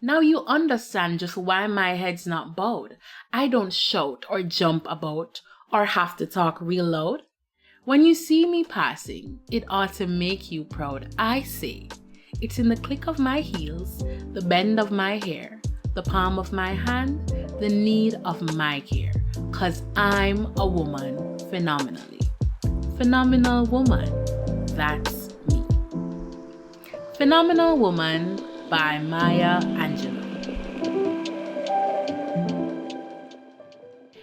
Now you understand just why my head's not bowed. I don't shout or jump about or have to talk real loud. When you see me passing, it ought to make you proud. I say, it's in the click of my heels, the bend of my hair, the palm of my hand, the need of my care. 'Cause I'm a woman phenomenally. Phenomenal woman, that's me. Phenomenal Woman by Maya Angelou.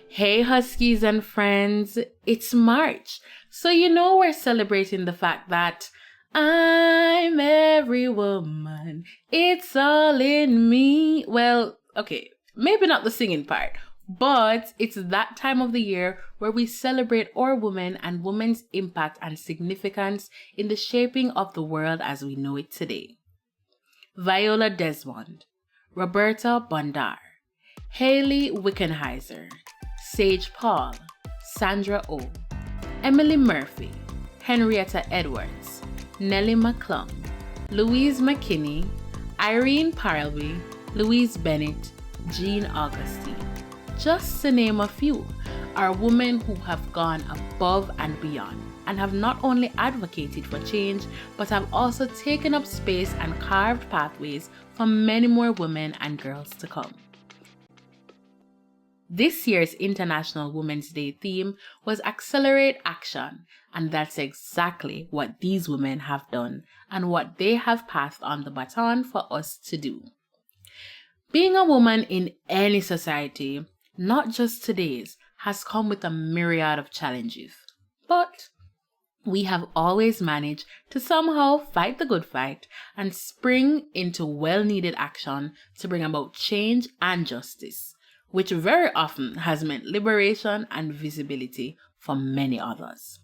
Hey Huskies and friends, it's March. So you know we're celebrating the fact that I'm every woman. It's all in me. Well, okay, maybe not the singing part, but it's that time of the year where we celebrate our women and women's impact and significance in the shaping of the world as we know it today. Viola Desmond, Roberta Bondar, Haley Wickenheiser, Sage Paul, Sandra Oh, Emily Murphy, Henrietta Edwards, Nellie McClung, Louise McKinney, Irene Parlby, Louise Bennett, Jean Augustine, just to name a few, are women who have gone above and beyond and have not only advocated for change, but have also taken up space and carved pathways for many more women and girls to come. This year's International Women's Day theme was Accelerate Action, and that's exactly what these women have done and what they have passed on the baton for us to do. Being a woman in any society, not just today's, has come with a myriad of challenges. But we have always managed to somehow fight the good fight and spring into well-needed action to bring about change and justice, which very often has meant liberation and visibility for many others.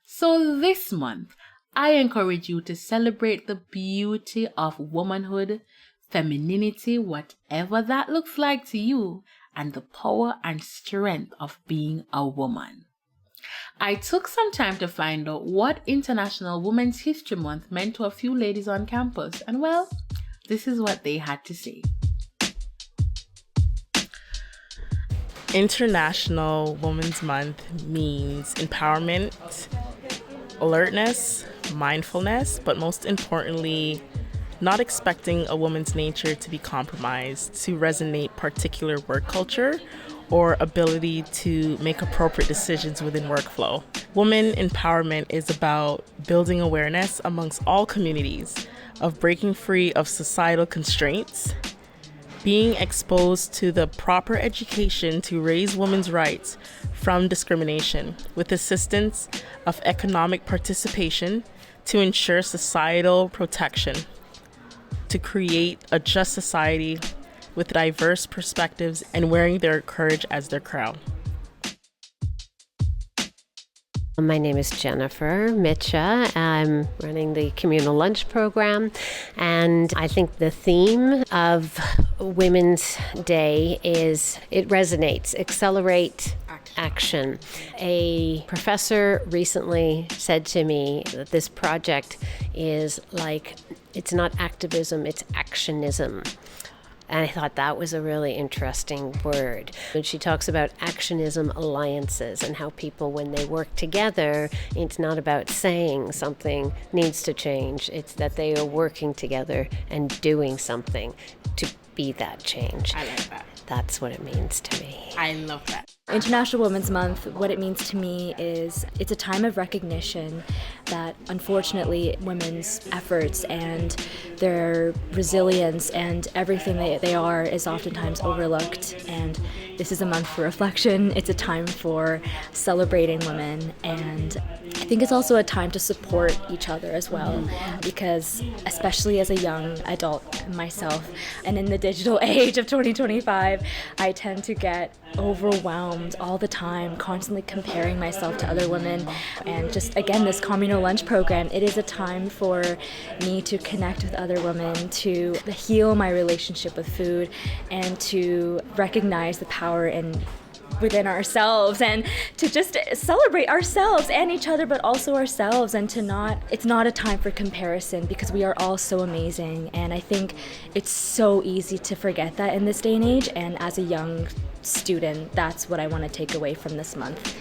So this month, I encourage you to celebrate the beauty of womanhood, femininity, whatever that looks like to you, and the power and strength of being a woman. I took some time to find out what International Women's History Month meant to a few ladies on campus, and well, this is what they had to say. International Women's Month means empowerment, alertness, mindfulness, but most importantly, not expecting a woman's nature to be compromised to resonate particular work culture or ability to make appropriate decisions within workflow. Woman empowerment is about building awareness amongst all communities of breaking free of societal constraints, being exposed to the proper education to raise women's rights from discrimination with assistance of economic participation to ensure societal protection, to create a just society with diverse perspectives and wearing their courage as their crown. My name is Jennifer Mitcha. I'm running the communal lunch program, and I think the theme of Women's Day is, it resonates, accelerate action. A professor recently said to me that this project is like, it's not activism, it's actionism. And I thought that was a really interesting word. And she talks about actionism alliances and how people, when they work together, it's not about saying something needs to change. It's that they are working together and doing something to be that change. I like that. That's what it means to me. I love that. International Women's Month, what it means to me is it's a time of recognition that unfortunately women's efforts and their resilience and everything they are is oftentimes overlooked. And this is a month for reflection. It's a time for celebrating women, and I think it's also a time to support each other as well, because especially as a young adult myself and in the digital age of 2025, I tend to get overwhelmed all the time, constantly comparing myself to other women. And just again, this communal lunch program, it is a time for me to connect with other women, to heal my relationship with food, and to recognize the power in within ourselves and to just celebrate ourselves and each other, but also ourselves, and it's not a time for comparison because we are all so amazing. And I think it's so easy to forget that in this day and age. And as a young student, that's what I want to take away from this month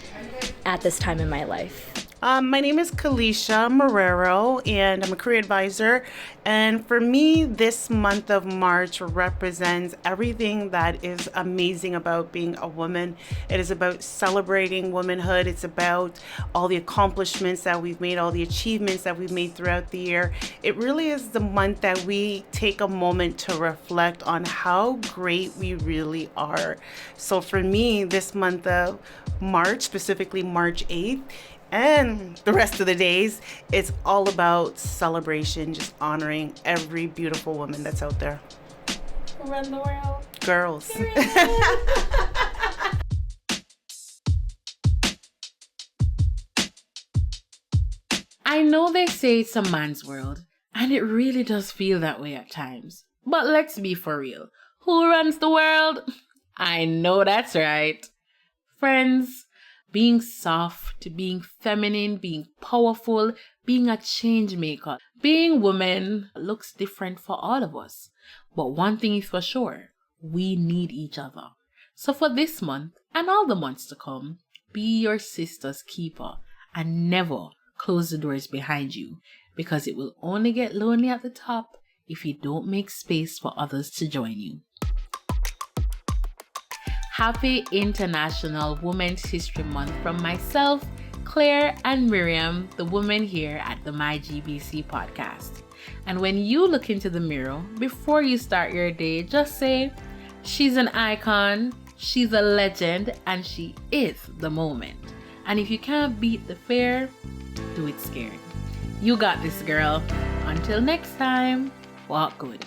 at this time in my life. My name is Kalisha Marrero, and I'm a career advisor. And for me, this month of March represents everything that is amazing about being a woman. It is about celebrating womanhood. It's about all the accomplishments that we've made, all the achievements that we've made throughout the year. It really is the month that we take a moment to reflect on how great we really are. So for me, this month of March, specifically March 8th, and the rest of the days, it's all about celebration, just honoring every beautiful woman that's out there. Around the world. Girls. I know they say it's a man's world, and it really does feel that way at times. But let's be for real. Who runs the world? I know that's right. Friends, being soft, being feminine, being powerful, being a change maker, being woman looks different for all of us. But one thing is for sure, we need each other. So for this month and all the months to come, be your sister's keeper and never close the doors behind you, because it will only get lonely at the top if you don't make space for others to join you. Happy International Women's History Month from myself, Claire, and Miriam, the women here at the MyGBC podcast. And when you look into the mirror, before you start your day, just say, she's an icon, she's a legend, and she is the moment. And if you can't beat the fear, do it scared. You got this, girl. Until next time, walk good.